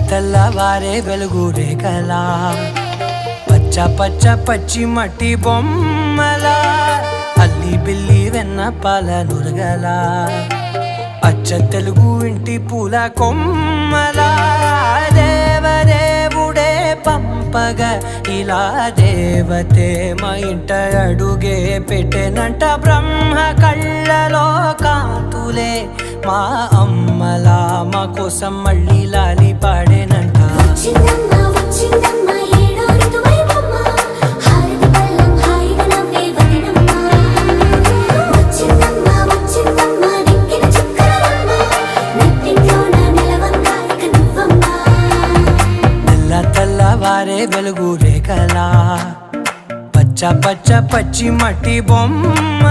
తెల్లవారే వెలుగు రేఖలా పచ్చ పచ్చ పచ్చి మట్టి బొమ్మలా అల్లి బిల్లి వెన్న పాల నురగలా అచ్చ తెలుగు ఇంటి పూల కొమ్మలా దేవదేవుడే పంపగ ఇలా దేవతే మా ఇంట అడుగే పెట్టెనంట బ్రహ్మ కళ్ళలో కాంతులే మా అమ్మలా మా కోసం మళ్ళీ లాలి పాడేనంట తెల్లవారే వెలుగు రేఖలా పచ్చ పచ్చ పచ్చి మట్టి బొమ్మ